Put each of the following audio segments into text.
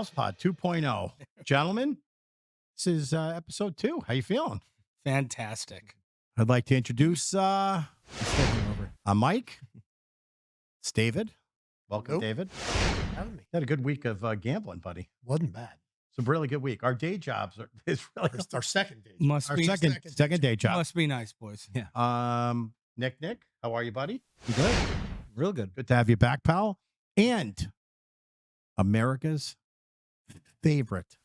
Pals Pod 2.0. Gentlemen, this is episode 2. How you feeling? Fantastic. I'd like to introduce Mike. It's David. Welcome, Nope. David. Having me. Had a good week of gambling, buddy. Wasn't bad. It's a really good week. Our day jobs is really It's our second day. Must our be second day job. Must be nice, boys. Yeah. Nick, how are you, buddy? Good. Real good. Good to have you back, pal. And America's favorite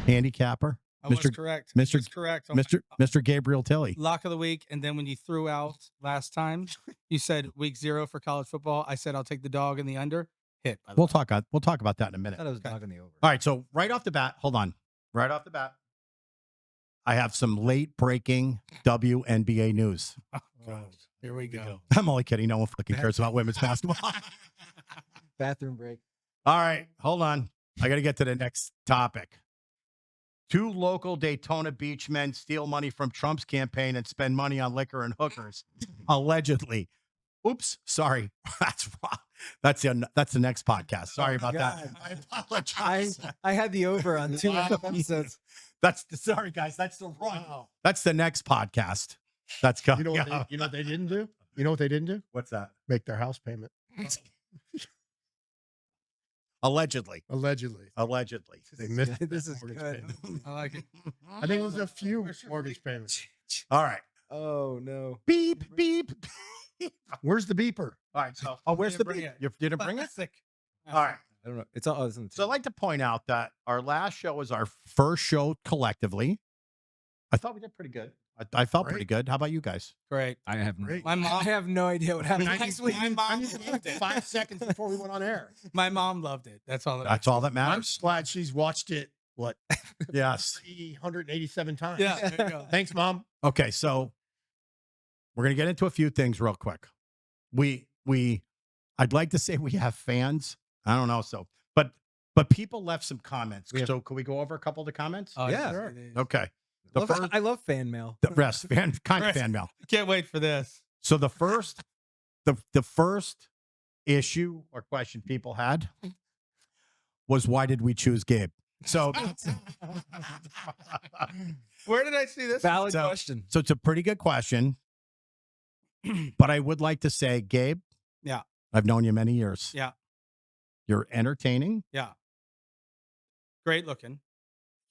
handicapper, I was Mr. correct. Mr. I was correct. Oh Mr. Gabriel Tilley. Lock of the week, and then when you threw out last time, you said week 0 for college football. I said I'll take the dog in the under. Hit. By the We'll way. talk about that in a I minute. thought I was Okay. dogging the over. All right, so right off the bat, hold on. Right off the bat, I have some late breaking WNBA news. Oh, gosh. Here we go. I'm only kidding. No one fucking cares about women's basketball. Bathroom break. All right, hold on. I got to get to the next topic. 2 local Daytona Beach men steal money from Trump's campaign and spend money on liquor and hookers, allegedly. Oops, sorry. That's wrong. That's the next podcast. Sorry about that. I apologize. I had the over on 2 episodes. Sorry, guys. That's the wrong. Wow. That's the next podcast. That's coming. You know what they didn't do? You know what they didn't do? What's that? Make their house payment. Allegedly. Allegedly. They missed This that is mortgage good. payment. I like it. I think it was a few mortgage payments. All right. Oh no. Beep, beep. Where's the beeper? All right. So, where's the Bring beep? it. You didn't bring it? Classic. All right. I don't know. It's all. It's in the So I'd like to point out that our last show was our first show collectively. I thought we did pretty good. I felt pretty good. How about you guys? Great. I have Great. My I mom. have no idea what happened I next need- week. My I mom need to loved it. 5 seconds before we went on air. My mom loved it. That's all. That's all that I'm matters. glad she's watched it, what, Yes. 387 times. Yeah. There you go. Thanks, Mom. Okay. So we're going to get into a few things real quick. I'd like to say we have fans. I don't know. So, but people left some comments. We have- So can we go over a couple of the comments? Oh, Yeah. Sure. Okay. The Love- first, I love fan mail. the rest, kind of fan mail. Can't wait for this. So the first issue or question people had was, why did we choose Gabe? So, Where did I see this? Valid So- question. so it's a pretty good question, but I would like to say, Gabe. Yeah. I've known you many years. Yeah. You're entertaining. Yeah. Great looking.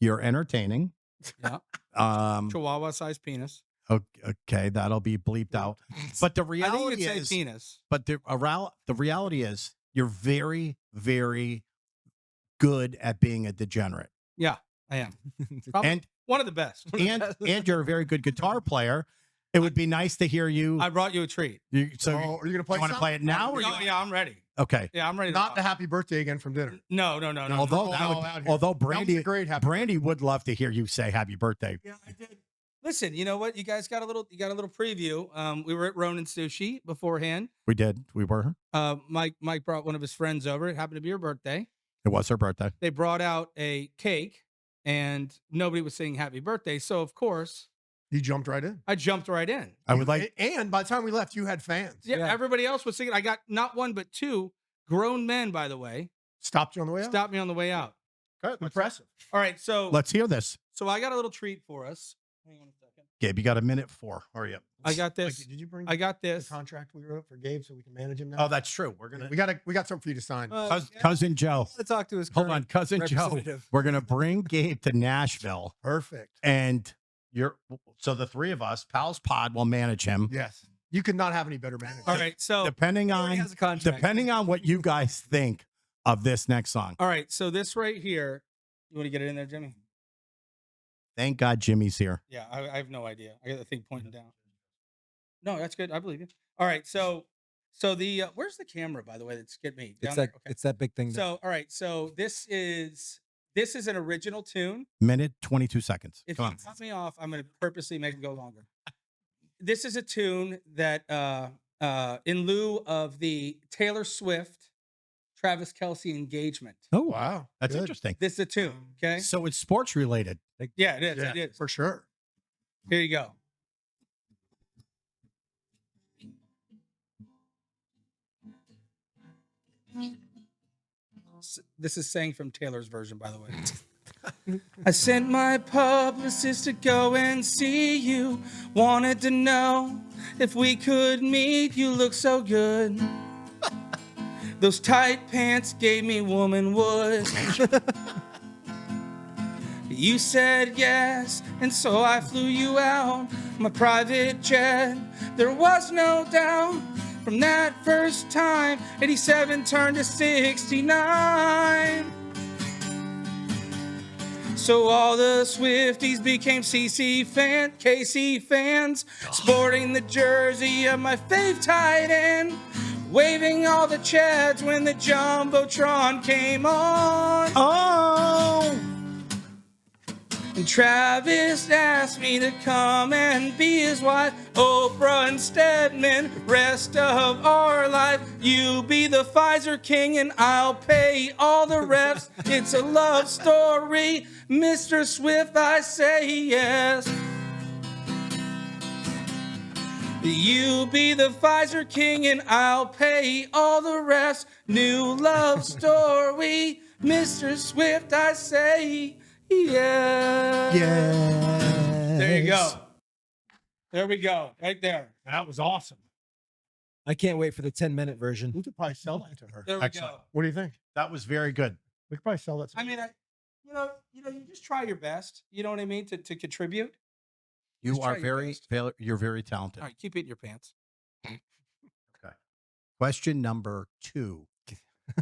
You're entertaining. Yeah. Um, Chihuahua sized penis. okay, that'll be bleeped out. But the I think reality you could is, say penis. but the reality is, you're very, very good at being a degenerate, Yeah, I am. Probably and one of the best. and you're a very good guitar player. It would be nice to hear you. I brought you a treat. So Oh, are you going to play you want to some? play it now? Or Oh, yeah, I'm ready. Okay. Yeah, I'm ready. To Not the happy birthday again from dinner. No. Although, no, that no, would- out here. although That was Brandy, a great happy Brandy would love to hear you say happy birthday. Yeah, I did. Listen, you know what? You guys got a little. You got a little preview. We were at Ronin Sushi beforehand. We did. We were. Mike brought one of his friends over. It happened to be her birthday. It was her birthday. They brought out a cake, and nobody was saying happy birthday. So of course, You jumped right in. I jumped right in. I would like. And by the time we left, you had fans. Yeah, Yeah. everybody else was singing. I got not one but 2 grown men, by the way, Stopped you on the way out. stopped me on the way out. Good. Impressive. All right, so Let's hear this, I got a little treat for us. Hang on a second. Gabe. You got a minute 4. Hurry up. I got Like, this. did you bring I got the this. contract we wrote for Gabe so we can manage him now? Oh, that's true. We're gonna. we got something for you to sign. Cousin Joe. To talk to his Hold current on, cousin Joe. representative. We're gonna bring Gabe to Nashville, Perfect. and so the 3 of us, Pals Pod, will manage him. Yes. You could not have any better manager. All right, so Depending He already on has a contract. what you guys think of this next song. this right here. You want to get it in there, Jimmy? Thank God Jimmy's here. Yeah, I have no idea. I got the thing pointing down. No, that's good. I believe you. All right, so the where's the camera, by the way? That's get me. Down It's there? that. Okay. It's that big thing. So all right, so this is an original tune. Minute 22 seconds. If Come you on. cut me off, I'm going to purposely make it go longer. This is a tune that, in lieu of the Taylor Swift, Travis Kelce engagement. Oh, Wow. that's Good. interesting. This is a tune. Okay. So it's sports related. Yeah, it is. Yeah, It is. for sure. Here you go. This is sang from Taylor's version, by the way. I sent my publicist to go and see you. Wanted to know if we could meet. You look so good. Those tight pants gave me womanwood. You said yes, and so I flew you out. My private jet, there was no doubt. From that first time, 87 turned to 69. So all the Swifties became KC fans, sporting the jersey of my fave tight end, waving all the chads when the Jumbotron came on. Oh! And Travis asked me to come and be his wife. Oprah and Stedman, rest of our life. You be the Pfizer king and I'll pay all the refs. It's a love story. Mr. Swift, I say yes. You be the Pfizer king and I'll pay all the refs. New love story. Mr. Swift, I say yes. Yeah. There you go. There we go. Right there. That was awesome. I can't wait for the 10-minute version. We could probably sell that to her. There we Excellent. go. What do you think? That was very good. We could probably sell that to her. I mean, you just try your best. You know what I mean? To contribute. You Just are try your best. you're very talented. All right, keep it in your pants. Question number 2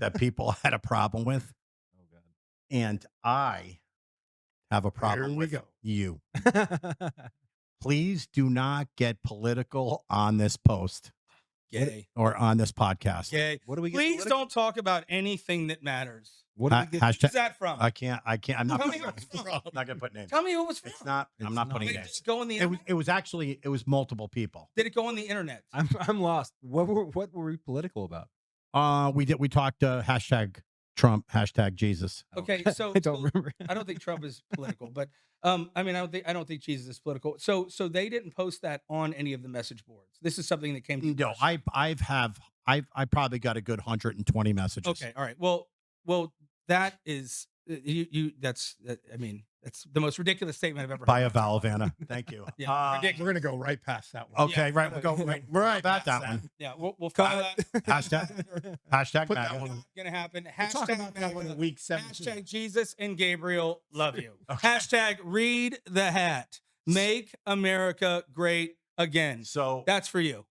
that people had a problem with, Oh God. and I have a problem Here we with go. you. Please do not get political on this post Gay. or on this podcast. Gay. What do we get? Please don't talk about anything that matters. What do we get? Hashtag- Who's that from? I can't. I'm not. Tell me I'm what's from. not gonna put names. Tell me who it was from. It's not. I'm It's not not. putting Did it names. just go on the It was. internet? It was actually. It was multiple people. Did it go on the internet? I'm lost. What were we political about? We did. We talked hashtag Trump, hashtag Jesus. Okay, so I don't remember. I don't think Trump is political, but I mean, I don't think Jesus is political. So they didn't post that on any of the message boards. This is something that came to No, I probably got a good 120 messages. Okay, all right. Well, that is that's I mean, that's the most ridiculous statement I've ever By heard. a Valvana. Thank you. Yeah, We're going to go right past that one. Okay, right. We'll go right about that one. Yeah, we'll follow that. Hashtag Put that MAGA. one. Gonna happen. We'll talk Hashtag about that one in MAGA. week 17. Hashtag Jesus and Gabriel love you. Okay. Hashtag read the hat. Make America great again. So That's for you.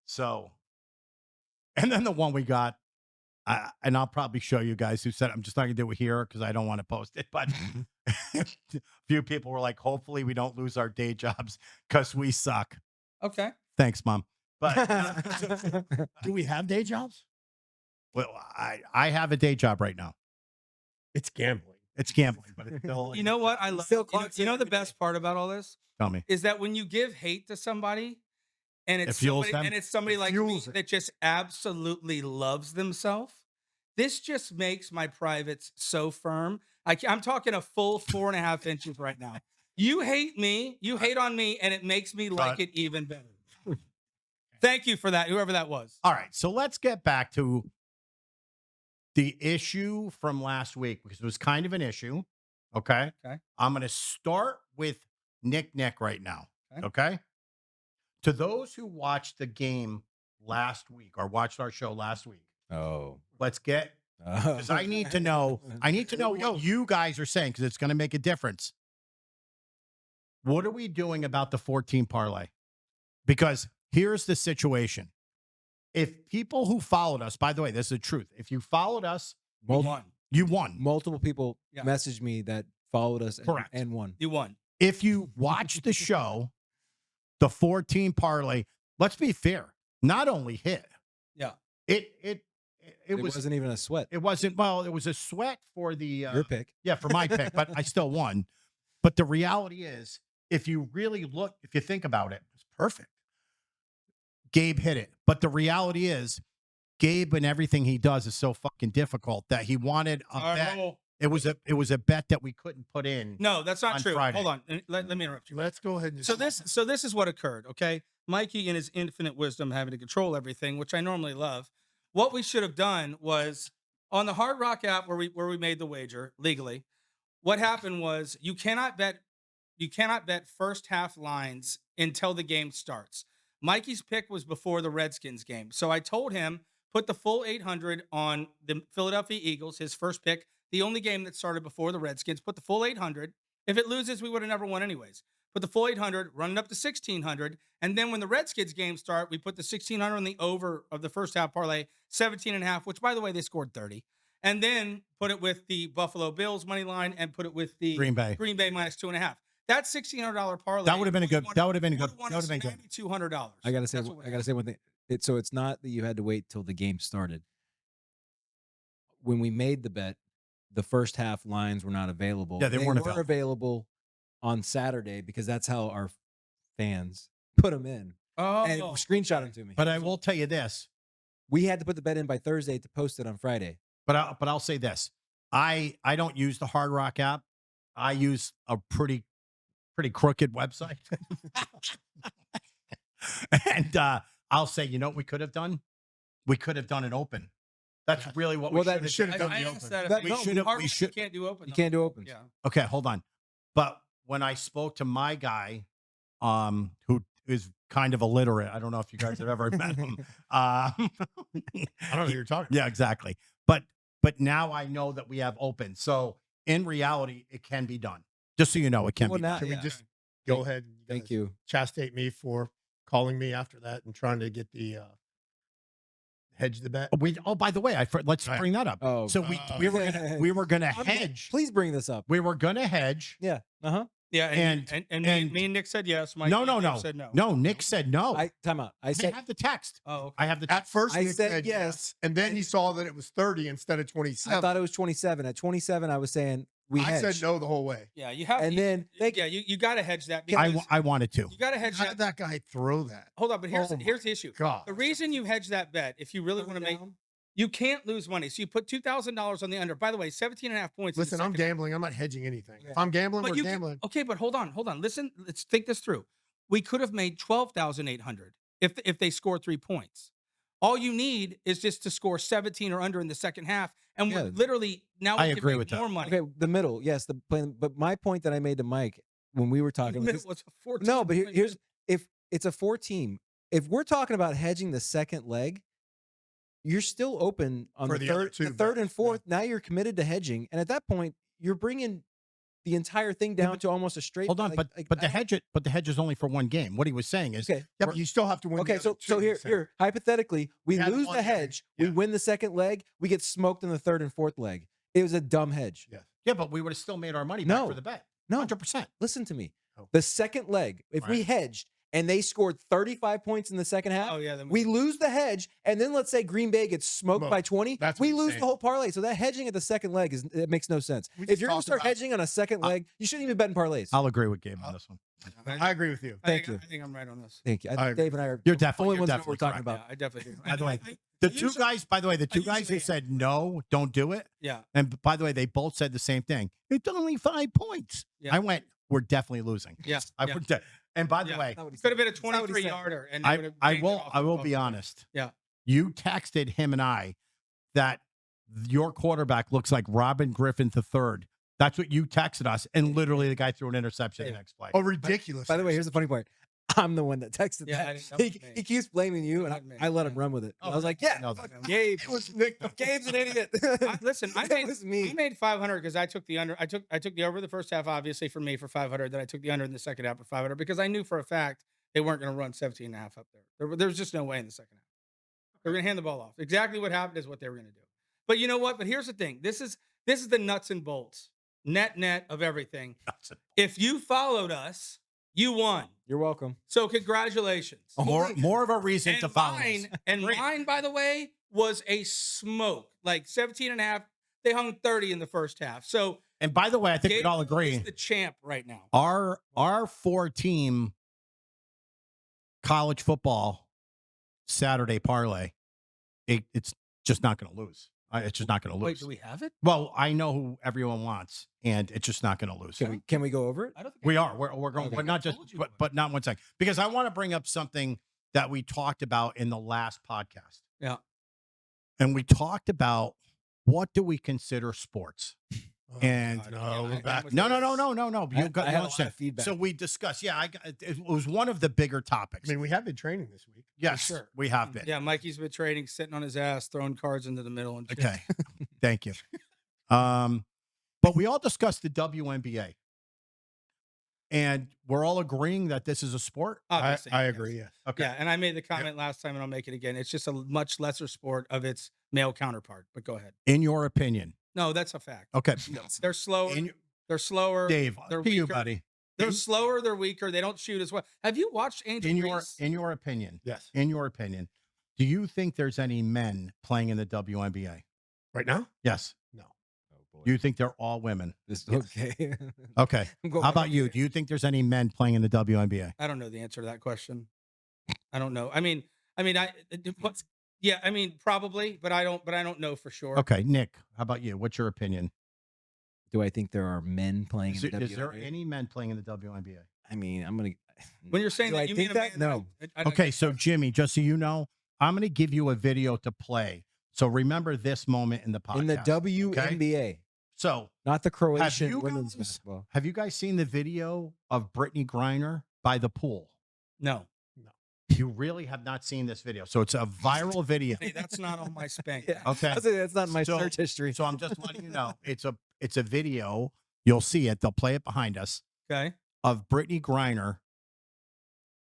and then the one we got, and I'll probably show you guys who said I'm just not gonna do it here because I don't want to post it. But a few people were like, "Hopefully, we don't lose our day jobs because we suck." Okay. Thanks, Mom. But Do we have day jobs? well, I have a day job right now. It's gambling. It's gambling, but it's still. You know what I love? Still You know the best part about all this Tell me. is that when you give hate to somebody, and it's It fuels somebody, them. and it's somebody like me fuels it. that just absolutely loves themselves. This just makes my privates so firm. I'm talking a full 4.5 inches right now. You hate me, you hate on me, and it makes me like it even better. Thank you for that, whoever that was. All right, so let's get back to the issue from last week because it was kind of an issue. Okay. Okay. I'm going to start with Nick right now. Okay. Okay. To those who watched the game last week or watched our show last week, Oh. let's get because I need to know. I need to know what you guys are saying because it's going to make a difference. What are we doing about the 14 parlay? Because here's the situation. If people who followed us, by the way, this is the truth. If you followed us, You won. you won. Multiple people Yeah. messaged me that followed us Correct. and won. You won. If you watch the show, the 14 parlay, let's be fair, not only hit. Yeah. It It was wasn't even a sweat. it wasn't well, it was a sweat for the Your pick. yeah, for my pick, but I still won. But the reality is, if you really look, if you think about it, it's perfect. Gabe hit it. But the reality is, Gabe and everything he does is so fucking difficult that he wanted a bet. Oh, It was a bet that we couldn't put in. no, that's not On true. Friday. Hold on. Let me interrupt you. Let's go ahead and So this is what occurred, okay? Mikey in his infinite wisdom having to control everything, which I normally love. What we should have done was On the Hard Rock app where we made the wager legally, what happened was you cannot bet first half lines until the game starts. Mikey's pick was before the Redskins game. So I told him put the full 800 on the Philadelphia Eagles, his first pick, the only game that started before the Redskins. Put the full 800. If it loses, we would have never won anyways. Put the full 800, run it up to 1,600. And then when the Redskins game start, we put the 1,600 on the over of the first half parlay, 17.5, which, by the way, they scored 30. And then put it with the Buffalo Bills money line and put it with the Green Bay minus 2.5. That's $1,600 parlay. That would have been a good. That would have been good. That That would have been good. maybe $200. I gotta say one thing. So it's not that you had to wait till the game started. When we made the bet, the first half lines were not available. Yeah, they weren't available on Saturday because that's how our fans put them in and screenshot them to me. But I will tell you this. We had to put the bet in by Thursday to post it on Friday. But I'll say this. I don't use the Hard Rock app. I use a pretty crooked website. And I'll say, you know what we could have done? We could have done an open. That's really what we should have done. I The asked open. that. We should. You can't do open. You can't do opens. Yeah. Okay, hold on. But when I spoke to my guy, who is kind of illiterate, I don't know if you guys have ever met him. I don't know who you're talking about. Yeah, exactly. But now I know that we have open. So in reality, it can be done. Just so you know, it can be done. Can we just go ahead and Thank you. chastised me for calling me after that and trying to get the hedge the bet? By the way, let's Right. bring that up. Oh, So we were gonna hedge. Please bring this up. We were gonna hedge. Yeah. Uh-huh. Yeah. And me and Nick said yes. Mike said no. No, Nick said no. Time out. I I said have the text. Oh, okay. I have the At text. first, I Nick said yes, and then he saw that it was 30 instead of 27. I thought it was 27. At 27, I was saying we I hedged. said no the whole way. Yeah, you have. And then you got to hedge that. I Because wanted to. you got to hedge How that. did that guy throw that? Hold on, but here's Oh my the issue. God. The reason you hedge that bet, if you really want to make, you can't lose money. So you put $2,000 on the under. By the way, 17.5 points. in the Listen, I'm second half. gambling. I'm not hedging anything. Yeah. If I'm gambling, But we're you can- gambling. okay, but hold on. Listen, let's think this through. We could have made 12,800 if they score 3 points. All you need is just to score 17 or under in the second half, and we're Yeah. literally now we I can agree make with that. more money. Okay, the middle, yes, the plan. But my point that I made to Mike when we were talking, It was a 14 no, but point here's if it's a 4-team. If we're talking about hedging the second leg, you're still open on For the the other third, two the third and bets, fourth. Now you're committed to hedging, and at that point, you're bringing the entire thing down to almost a straight. Hold on, but the hedge is only for one game. What he was saying is, Okay. Yeah, but you still have to win. Okay, the so other two, here you said. here hypothetically, we had lose one the hedge. hedge, Yeah. we win the second leg, we get smoked in the third and fourth leg. It was a dumb hedge. Yeah. yeah, but we would have still made our money back No. for the bet. No. 100%. Listen to me. Oh. The second leg, if we Right. hedged and they scored 35 points in the second half, Oh yeah, then we lose the hedge, and then let's say Green Bay gets smoked by 20, That's what we he's lose saying. the whole parlay. So that hedging at the second leg it makes no sense. We If just you're gonna talked start about- hedging on a second leg, you shouldn't even bet in parlays. I'll agree with Gabe on this one. I agree with you. Thank you. I think I'm right on this. Thank you. I agree. Dave and I are You're the definitely- only you're ones that know definitely what we're talking Yeah, about. I definitely do. By the way, I The two guys, by the way, the two guys usually who said no, don't do it. Yeah. And by the way, they both said the same thing. It's only 5 points. Yeah. I went, we're definitely losing. Yeah. I yeah. would. And by the Yeah. way, Could have been a That's not what he 23 said. yarder, and I will be honest. Yeah. You texted him and I that your quarterback looks like Robin Griffin III. That's what you texted us, and literally the guy threw an interception the next play. Oh, ridiculous. By the way, here's the funny part. I'm the one that texted Yeah, that. that was me. He keeps blaming you, and That was me. I let him Yeah. run with it. Oh, I was like, yeah, no, fuck no. Gabe. It was Nick. Gabe's an idiot. Listen, I That was me. made 500 because I took the under. I took the over the first half, obviously for me for 500. Then I took the under in the second half for 500 because I knew for a fact they weren't going to run 17 and a half up there. There was just no way in the second half. They were going to hand the ball off. Exactly what happened is what they were going to do. But you know what? But here's the thing. This is the nuts and bolts, net of everything. If you followed us, you won. You're welcome. So congratulations. More of a reason to follow us. Mine, by the way, was a smoke. Like 17 and a half. They hung 30 in the first half. So And by the way, I think we'd Gabe all is agree. the champ right now. Our 4-team college football Saturday parlay, it's just not going to lose. It's just not going to Wait, lose. do we have it? Well, I know who everyone wants, and it's just not going to lose. Can we go over it? I don't think We are. We're going, Okay. but not just, Told you but not one second, because I want to bring up something that we talked about in the last podcast. Yeah. And we talked about what do we consider sports? Oh, And- God, no, we're I'm back. with No. this. You got I you had a lot understand. of feedback. So we discussed. Yeah, it was one of the bigger I topics. mean, we have been training this week. for Yes, sure. we have been. Yeah, Mikey's been trading, sitting on his ass, throwing cards into the middle. And shit. Okay. Thank you. But we all discussed the WNBA. And we're all agreeing that this is a sport. Obviously, I yes. agree. Yes. Okay. Yeah, and I made the comment last time, and I'll make it again. It's just a much lesser sport of its male counterpart. But go ahead. In your opinion. No, that's a fact. Okay. They're slower. In, They're slower. Dave, they're to you, weaker. buddy. They're slower. They're weaker. They don't shoot as well. Have you watched Angel Reese? In your opinion, Yes. in your opinion, do you think there's any men playing in the WNBA? Right now? Yes. No. Oh boy. You think they're all women? This Yes. okay. Okay. I'm going How back about you? Do you think there's any men playing in the WNBA? I don't know the answer to that question. I don't know. I mean, probably, but I don't know for sure. Okay, Nick, how about you? What's your opinion? Do I think there are men playing Is in the there WNBA? any men playing in the WNBA? I mean, I'm gonna. When you're saying Do that, I you think mean a that? man No. Okay, so Jimmy, just so you know, I'm going to give you a video to play. So remember this moment in the podcast. In the WNBA, So not the have Croatian you women's guys, basketball. have you guys seen the video of Brittney Griner by the pool? No, You really have not seen this video. So it's a viral video. hey, that's not on my spank. Yeah. Okay. I was like, that's not in my So- search history. So I'm just letting you know it's a video. You'll see it. They'll play it behind us Okay. of Brittney Griner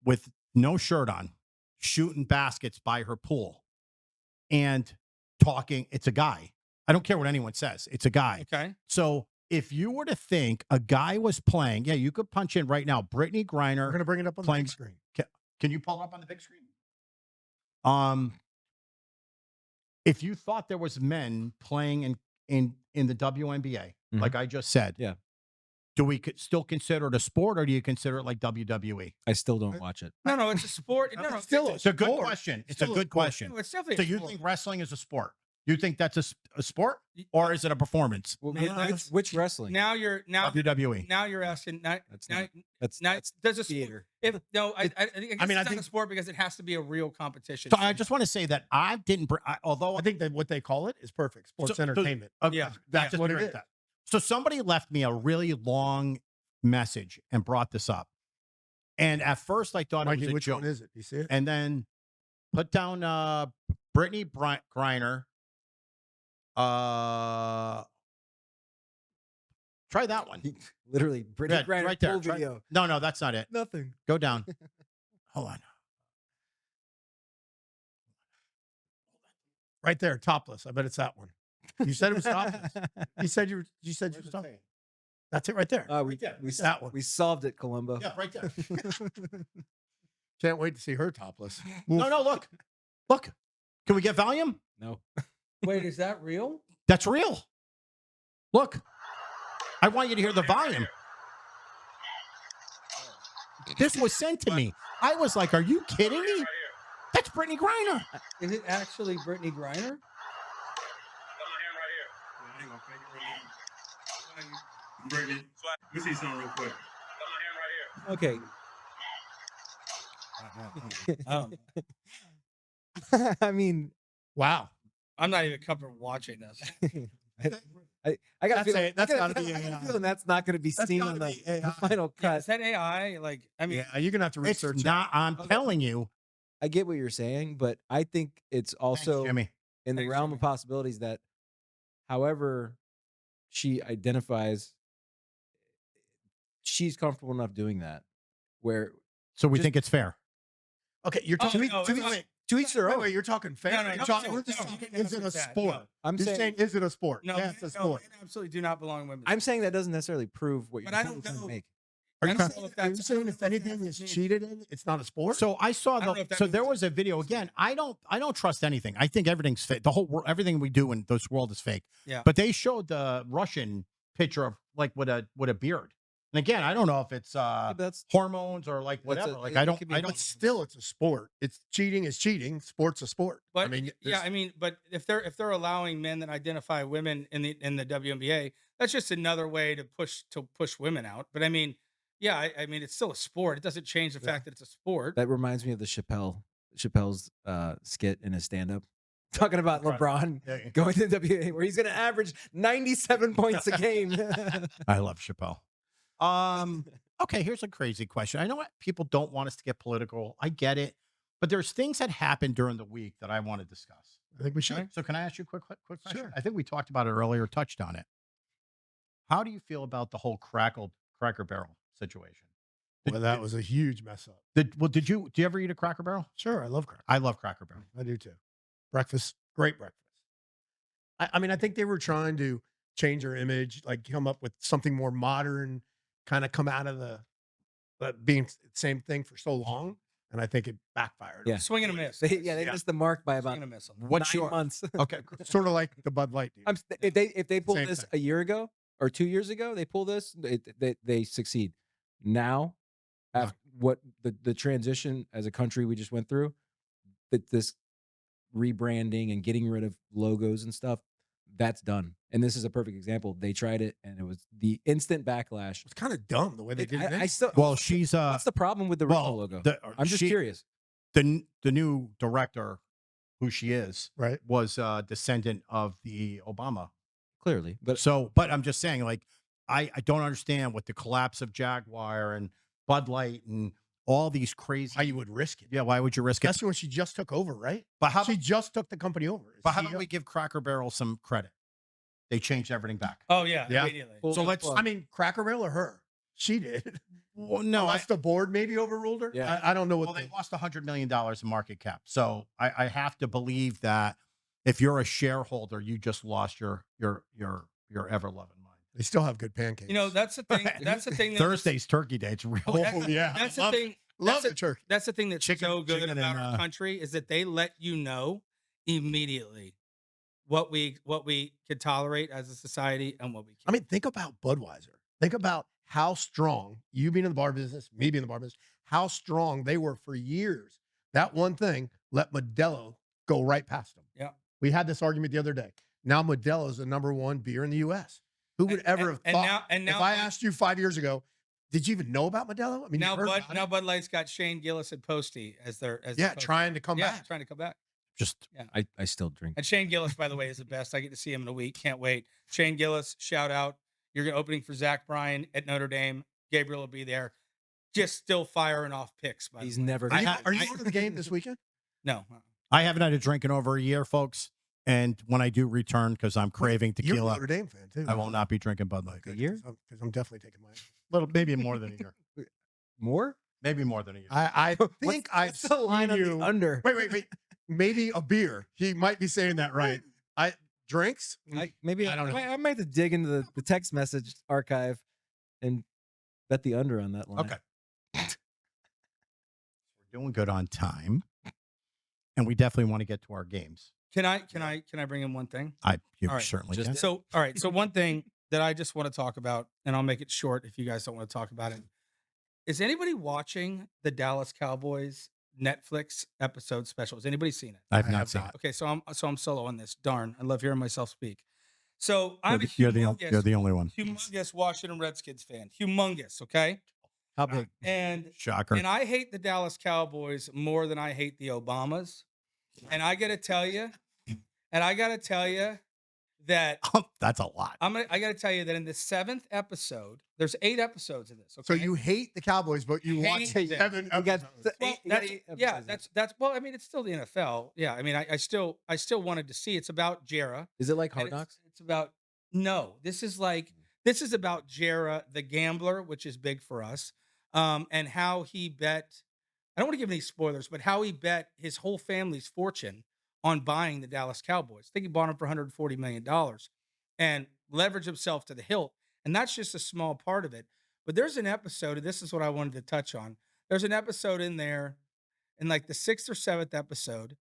with no shirt on, shooting baskets by her pool and talking. It's a guy. I don't care what anyone says. It's a guy. Okay. So if you were to think a guy was playing, yeah, you could punch in right now. Brittney We're Griner. going to bring it up on the Playing- big screen. Can you pull it up on the big screen? If you thought there was men playing in the WNBA, Mhm. like I just said, Yeah. do we still consider it a sport, or do you consider it like WWE? I still don't watch it. No, it's a sport. No, It's still It's a good sport. question. It's Still a a good sport. question. No, it's definitely. So a you sport. think wrestling is a sport? You think that's a sport, or is it a performance? Well, No, that's- which wrestling? now you're WWE. now you're asking now That's now, not. That's now that's there's a theater. If no, I think I mean, I it's not think- a sport because it has to be a real competition. So I just want to say that I didn't. Although I think that what they call it is perfect. Sports So- entertainment. Yeah. that's Yeah. what What it it is. is. So somebody left me a really long message and brought this up, and at first I thought it Mikey, was a which joke, one is it? You see it? and then put down Brittney Griner. Try that one. Literally, Brittney Yeah, Griner right there. full Try- video. No, that's not it. Nothing. Go down. Hold on. Right there, topless. I bet it's that one. You said it was topless. You said you said you was topless. That's it right there. We That one. we solved it, Columbo. Yeah, right there. Can't wait to see her topless. No, look. Can we get volume? No. Wait, is that real? That's real. Look. I want you to hear the volume. This was sent to me. I was like, are you kidding me? That's Brittney Griner. Is it actually Brittney Griner? Brittney, let me see something real quick. Okay. Oh, I mean, Wow. I'm not even comfortable watching this. I got That's a- that's gotta be I got a AI. feeling that's not going to be That's seen gotta on the, be AI. the final Yeah, cut. is that AI? Like, I mean, Yeah, you're gonna have to It's research not, I'm telling you. I get what you're saying, but I think it's Thanks, also Jimmy. in the Thanks, realm Jimmy. of possibilities that, however she identifies, she's comfortable enough doing that. Where So we Just- think it's fair. Okay, you're Oh, talking. no, to it's each- not- to each their own. Wait, you're talking fair. No, no, You're no, talking- no, we're just no, talking, no, is it no, a that, sport? no. I'm You're saying, saying, is it a sport? no, yeah, it's a no, sport. men absolutely do not belong in women's. I'm saying that doesn't necessarily prove what But you're I don't trying to know. make. Are I you, don't saying- know if are you that's- saying I don't if know if anything that's is me. cheated in, it's not a sport? So I saw I don't know if that so means- there was a video again. I don't trust anything. I think everything's fake. The whole world, everything we do in this world is fake. Yeah. But they showed the Russian picture of like with a beard. And again, I don't know if it's Yeah, but that's hormones or like That's a- whatever. Like it I don't could be I but don't still, it's a sport. It's cheating is cheating. Sport's a sport. But I mean, yeah, there's- I mean, but if they're allowing men that identify women in the WNBA, that's just another way to push women out. But I mean, yeah, I mean, it's still a sport. It doesn't change the Yeah. fact that it's a sport. that reminds me of the Chappelle's skit in his stand up. talking about LeBron going to the WNBA, where he's going to average 97 points a game. I love Chappelle. Okay, here's a crazy question. I know what people don't want us to get political. I get it, but there's things that happen during the week that I want to discuss. I think we should. So can I ask you a quick question? Sure. I think we talked about it earlier, touched on it. How do you feel about the whole Cracker Barrel situation? Well, that was a huge mess up. Do you ever eat a Cracker Barrel? Sure, I love crackers. I love Cracker Barrel. I do too. Breakfast, great breakfast. I mean, I think they were trying to change their image, like come up with something more modern, kind of come out of the being the same thing for so long. And I think it backfired. Yeah. Swing and a miss. They missed the mark by about Swing and a miss. What's 9 your months. okay? Sort of like the Bud Light deal. If they pulled Same this thing. a year ago or 2 years ago, they pull this, they succeed. Now, after what the transition as a country we just went through, that this rebranding and getting rid of logos and stuff, that's done. And this is a perfect example. They tried it, and it was the instant backlash. It's kind of dumb the way they did it. I still. Well, she's what's the problem with the original logo? I'm just curious. The new director, who she is, Right. was a descendant of the Obama. Clearly, but But I'm just saying, like, I don't understand with the collapse of Jaguar and Bud Light and all these crazy. How you would risk it. Yeah, why would you risk it? Especially when she just took over, right? But how She just took the company over. But how about we give Cracker Barrel some credit? They changed everything back. Oh yeah, Yeah. immediately. So let's. I mean, Cracker Barrel or her? She did. Well, no, Unless the board maybe overruled her. Yeah. I don't know what. well, they lost $100 million in market cap. So I have to believe that if you're a shareholder, you just lost your ever loving mind. They still have good pancakes. You know, that's the thing. That's the thing. That Thursday's Turkey Day. It's real. Oh, yeah. That's the Love- thing. Love that's the turkey. That's the thing that's so good chicken about and, our country is that they let you know immediately what we could tolerate as a society and what we can't. I mean, think about Budweiser. Think about how strong, you being in the bar business, me being in the bar business, how strong they were for years. That one thing let Modelo go right past them. Yeah. We had this argument the other day. Now Modelo is the #1 beer in the U.S. Who would ever have thought? now if I asked you 5 years ago, did you even know about Modelo? I mean, now you heard about it. Bud Light's got Shane Gillis and Posty as their trying to come back. trying to come back. Just I still drink. And Shane Gillis, by the way, is the best. I get to see him in a week. Can't wait. Shane Gillis, shout out. You're opening for Zach Bryan at Notre Dame. Gabriel will be there. Just still firing off picks. By He's the way. never. Are you going to the game this weekend? No. I haven't had a drink in over a year, folks. And when I do return, because I'm craving You're a tequila, Notre Dame fan too. I will not be drinking Bud Light. Good, year? because I'm definitely taking mine. Maybe more than a year. More? Maybe more than a year. I think I've What's the line seen on you. the under? Wait. Maybe a beer. He might be saying that right. Drinks. I I don't know. I might have to dig into the text message archive and bet the under on that line. Okay. We're doing good on time. And we definitely want to get to our games. Can I bring in one thing? You All right, certainly just can. did. So, all right. So one thing that I just want to talk about, and I'll make it short if you guys don't want to talk about it. Is anybody watching the Dallas Cowboys Netflix episode special? Has anybody seen it? I've I not have seen not. it. Okay, so I'm solo on this. Darn, I love hearing myself speak. So I'm a You're the humongous, only one. humongous Washington Redskins fan. Humongous, okay? How big? And Shocker. I hate the Dallas Cowboys more than I hate the Obamas. And I got to tell you that That's a lot. I got to tell you that in the 7th episode, there's 8 episodes of this. Okay? So you hate the Cowboys, but you Hate watch them. 7 You got episodes. Well, you got that's, 8 yeah, episodes. that's well. I mean, it's still the NFL. Yeah, I mean, I still wanted to see. It's about Jera. Is it like and Hard Knocks? It's about this is about Jera the gambler, which is big for us, and how he bet. I don't want to give any spoilers, but how he bet his whole family's fortune on buying the Dallas Cowboys. I think he bought them for $140 million and leveraged himself to the hilt. And that's just a small part of it. But there's an episode, and this is what I wanted to touch on. There's an episode in there, in like the 6th or 7th episode.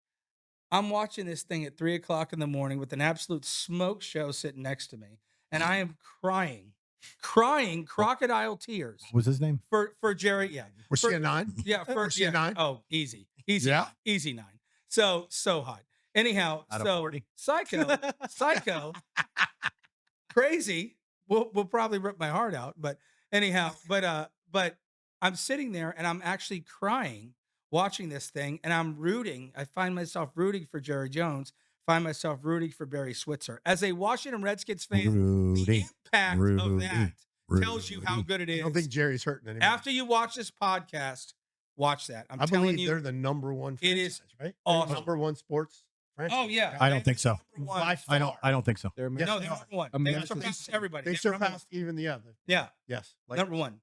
I'm watching this thing at 3:00 in the morning with an absolute smoke show sitting next to me. And I am crying crocodile tears What was his name? for Jerry. Yeah. Was she a 9? Yeah. For Was she a 9? Oh, easy. Yeah. Easy 9. So hot. Anyhow, Out of so 40. psycho, crazy. Will probably rip my heart out. But anyhow, but I'm sitting there and I'm actually crying watching this thing, and I'm rooting. I find myself rooting for Jerry Jones, find myself rooting for Barry Switzer. As a Washington Redskins fan, the Rudy. impact of Rudy. that tells you how good it I is. don't think Jerry's hurting anymore. After you watch this podcast, watch that. I telling believe you, they're the number one it franchise, is right? They're awesome. the number one sports franchise. Oh yeah, I don't think so. Number one. By I don't. far. I don't think so. They're Yes, No, they they're are. number one. They America's- surpassed everybody. They They're number one. surpassed even the other. Yeah, Yes. number one.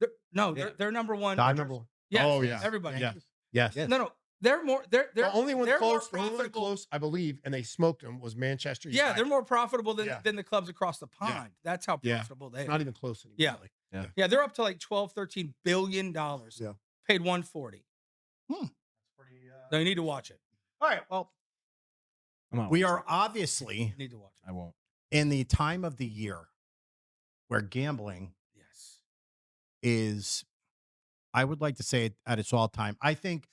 They're Yeah. they're number one. Dodgers? Number one. Yes, Oh, yeah. everybody. Yeah. Yes. Yes. No, they're more. They're The only one they're close, more profitable. I believe, and they smoked them was Manchester Yeah, United. they're more profitable than, Yeah. than the clubs across the pond. That's how Yeah. profitable they It's are. not even close anymore. Yeah. really. Yeah, they're up to like 12, 13 billion dollars. Yeah. Paid 140. No, you need to watch it. All right. Well, I'm out. we are obviously You need to watch it. I won't. in the time of the year where gambling Yes. is, I would like to say it at its all time. I think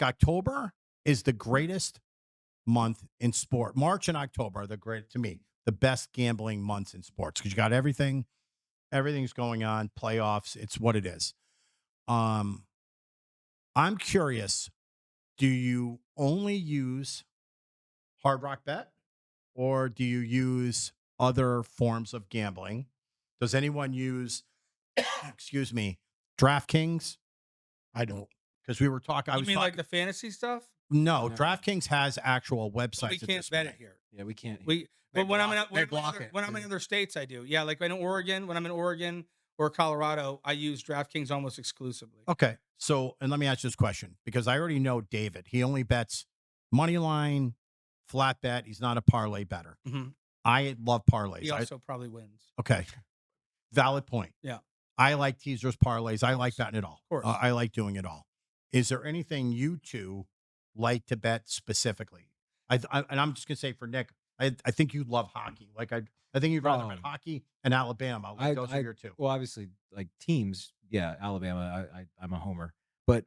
October is the greatest month in sport. March and October are to me, the best gambling months in sports because you got everything's going on, playoffs. It's what it is. I'm curious, do you only use Hard Rock Bet or do you use other forms of gambling? Does anyone use, excuse me, DraftKings? I don't. Because we were talking. I You was mean talking, like the fantasy stuff? no, No. DraftKings has actual But websites. we at can't this bet point. it here. Yeah, we can't. We They but when I'm in block- they block it, when I'm in too. other states, I do. Yeah, like when I'm in Oregon or Colorado, I use DraftKings almost exclusively. Okay. So, and let me ask you this question because I already know David. He only bets money line, flat bet. He's not a parlay better. Mhm. I love parlays. He also probably wins. Okay. Valid point. Yeah. I like teasers, parlays. I like betting it all. Of course. I like doing it all. Is there anything you two like to bet specifically? And I'm just gonna say for Nick, I think you love hockey. Like I think you'd rather bet hockey and Alabama. Like those are your two. Well, obviously, like teams, yeah, Alabama. I'm a homer, but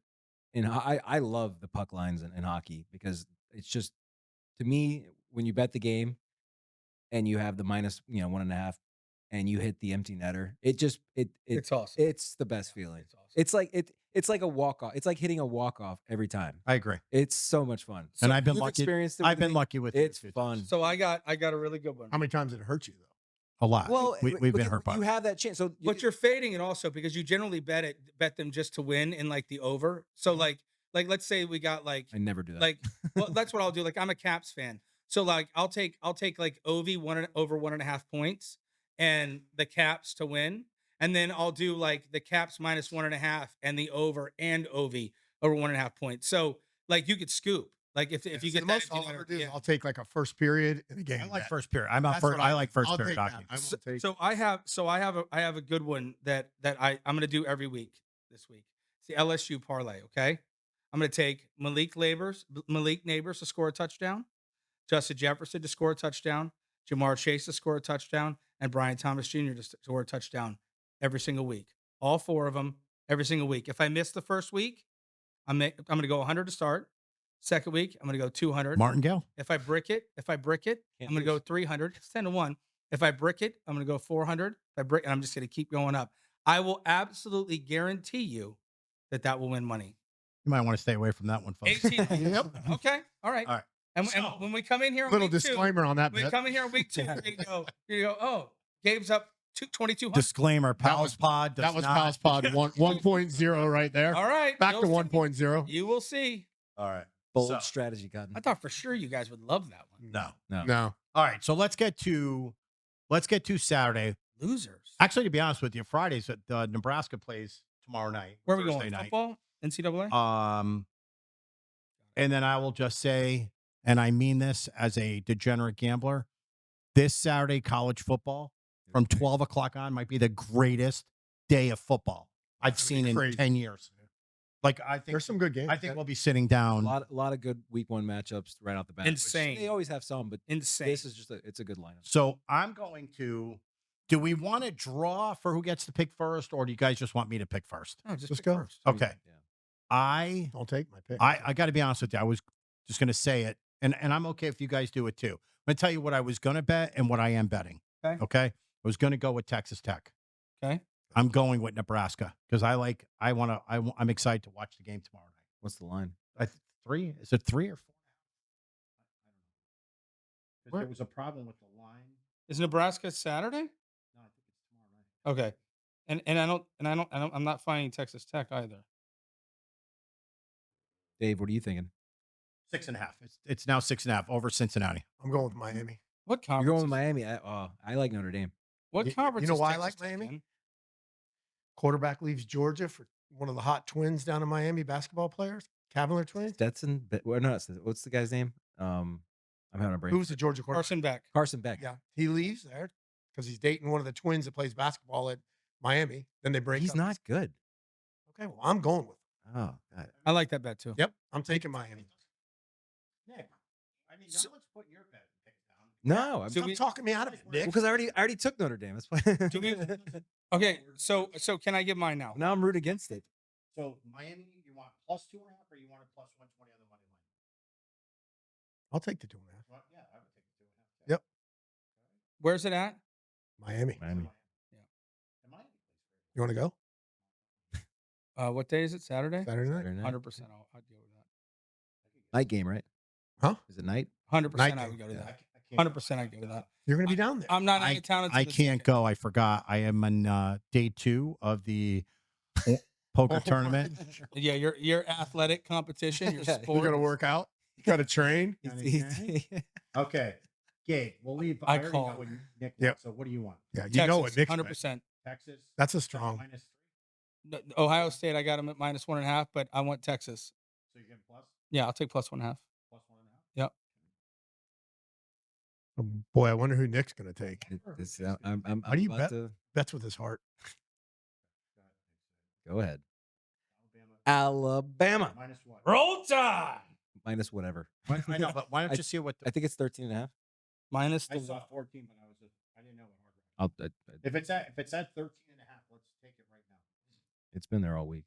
I love the puck lines in hockey because it's just to me when you bet the game and you have the minus 1.5 and you hit the empty netter, It's awesome. it's the best feeling. It's awesome. It's like a walk off. It's like hitting a walk off every time. I agree. It's so much fun. And I've been You've lucky. experienced it I've with been me. lucky with It's it. fun. So I got a really good one. How many times did it hurt you though? A lot. Well, we've been because hurt by you it. have that chance. So But you're fading it also because you generally bet them just to win in like the over. So like let's say we got like I never do that. like well that's what I'll do. Like I'm a Caps fan. So like I'll take like OV over 1.5 points and the Caps to win. And then I'll do like the Caps minus 1.5 and the over and OV over 1.5 points. So like you could scoop. Like if you get the that most I'll empty ever netter, do is yeah. I'll take like a first period in a game. I like bet. first period. I'm out That's first. what I like 1st I'll period take that. hockey. I won't take. So I have a good one that I'm going to do every week this week. It's the LSU parlay. Okay, I'm going to take Malik Neighbors to score a touchdown, Justin Jefferson to score a touchdown, Jamar Chase to score a touchdown, and Brian Thomas Jr. to score a touchdown every single week. All 4 of them every single week. If I miss the first week, I'm going to go 100 to start. Second week, I'm going to go 200. Martingale. If I brick it, I'm going to go 300. It's 10-1. If I brick it, I'm going to go 400. If I brick, and I'm just going to keep going up. I will absolutely guarantee you that will win money. You might want to stay away from that one, folks. 18. Yep. Okay. All right. All right. And So- when we come in here, on Little week 2, disclaimer on that when we bet. come in here on week 2, you go, oh, Gabe's up 2,200. Disclaimer: Pals was- Pod. Does That was not, Pals Pod 1.0 right there. All right. Back to you'll see. 1.0. You will see. All right. bold So- strategy, Cotton. I thought for sure you guys would love that one. No. No. All right. So let's get to Saturday. Losers. Actually, to be honest with you, Fridays Nebraska plays tomorrow night. Where are we Thursday going? night. Football? NCAA? And then I will just say, and I mean this as a degenerate gambler, this Saturday college football from 12 o'clock on might be the greatest day of football I've That's gonna seen be in crazy. 10 years. Like I think There's some good games. I think we'll be sitting down. A lot of good week 1 matchups right out the bat. which Insane. They always have some, but Insane. this is just it's a good lineup. So I'm going to. Do we want to draw for who gets to pick first, or do you guys just want me to pick first? No, just Let's pick go. first. Okay. Yeah. I Don't take my pick. got to be honest with you. I was just going to say it, and I'm okay if you guys do it too. I'm going to tell you what I was going to bet and what I am betting. Okay. I was going to go with Texas Tech. Okay. I'm going with Nebraska because I'm excited to watch the game tomorrow night. What's the line? 3? Is it 3 or 4? because Where- there was a problem with the line. Is Nebraska Saturday? No, I think it's tomorrow night. Okay. I'm not finding Texas Tech either. Dave, what are you thinking? 6.5. It's now 6.5 over Cincinnati. I'm going with Miami. What You're conference? going with is- Miami. I like Notre Dame. What You conference? know is why I Texas like Tech Miami? in? Quarterback leaves Georgia for one of the hot twins down in Miami, basketball players, Cavalier twins. Stetson. Well, no, what's the guy's name? I'm having a brain. Who's the Georgia quarterback? Carson Beck. Carson Beck. Yeah, he leaves there because he's dating one of the twins that plays basketball at Miami. Then they break He's up. not good. Okay, well, I'm going with him. Oh, God. I like that bet too. Yep, I'm taking Miami. Nick, I mean, So- no one's putting your bet pick down. No, I'm So Stop we- talking me out of it, Nick. because I already took Notre Dame. That's why. Do we- Okay, so can I give mine now? Now I'm rooting against it. So Miami, you want plus 2.5 or you want a plus 120 on the money line? I'll take the 2.5. Well, yeah, I would take the 2.5. Yep. Where's it at? Miami. Miami. And Miami plays You want to go What day is it? Saturday. Saturday night? Saturday night. 100%. I'd go with that. Night game, right? Huh? Is it night? 100%. Night I game. would go to great. that. I can't 100%. I'd go with that. You're going to be down there. I'm not out of town. I can't go. I forgot. I am on day 2 of the poker tournament. Yeah, your athletic competition, your Yeah, sport. You're going to work out. You got to train. Okay. Gabe, we'll leave. I already call. know what Nick Yep. wants. So what do you want? Yeah, you Texas, know what Nick's 100%. Texas? That's a strong. Minus 3? Ohio State, I got them at minus 1.5, but I want Texas. So you're getting plus? Yeah, I'll take plus 1.5. Plus 1.5? Yep. Oh, boy, I wonder who Nick's going to take. I'm How do you about bet? to Bets with his heart. go ahead. Alabama. Alabama Minus what? Roll Tide! minus whatever. I know, but why don't I- you see what I think it's 13.5. Minus I the saw 14, but I didn't know what hard. I'll, If it's at 13.5, let's take it right now. it's been there all week.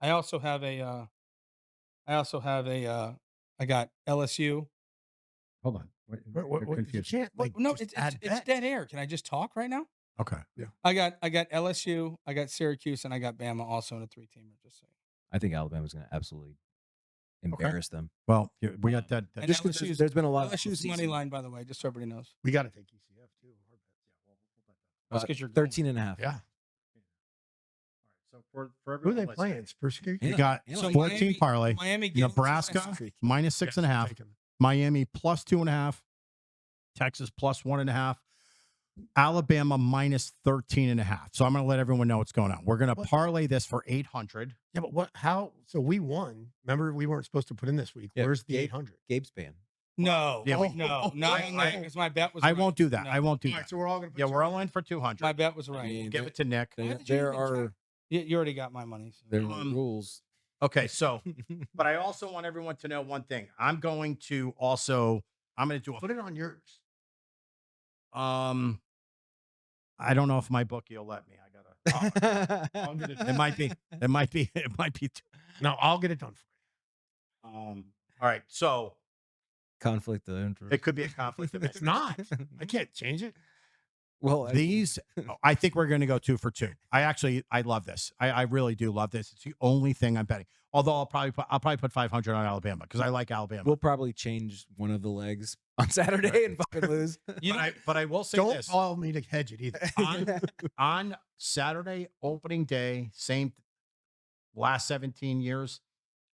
I also have a I got LSU. Hold on. You can't. Well, Like, no, just it's add bets. dead air. Can I just talk right now? Okay. I got LSU, I got Syracuse, and I got Bama also in a 3-teamer. Just saying. I think Alabama's going to absolutely embarrass them. Well, we got that. And Just 'cause LSU's there's been a lot of LSU's money season. line, by the way, just so everybody knows. We got to take ECF too. That's because you're going. 13.5. Yeah. So for Who are everyone they listening, playing? Spurs Creek? You got So 14 Miami- parlay. Miami getting Nebraska 2.5. minus 6.5. Miami plus 2.5. Texas plus 1.5. Alabama minus 13.5. So I'm going to let everyone know what's going on. We're going to What? parlay this for 800. Yeah, but what? How? So we won. Remember, we weren't supposed to put in this week. Yeah, Where's the Gabe- 800? Gabe's ban. No, Yeah, we- no, not on that because my bet was. I right. won't do that. No. I won't do All right, that. so we're all going to. Yeah, we're all in for 200. My bet was right. I mean, Give it to Nick. Why did you There even try? are You already got my money. So. there are Um, rules. Okay, so, but I also want everyone to know one thing. I'm going to do Put it on yours. I don't know if my bookie will let me. I gotta. It might be. It might be. No, I'll get it done for All right. So Conflict of interest. it could be a conflict of you. It's interest. not. I can't change it. Well, These, I think we're going to go 2 for 2. I love this. I really do love this. It's the only thing I'm betting. Although I'll probably put 500 on Alabama because I like Alabama. we'll probably change one of the legs on Saturday and fucking lose. You know, but I will say Don't this call me to hedge it either. on Saturday opening day, same last 17 years,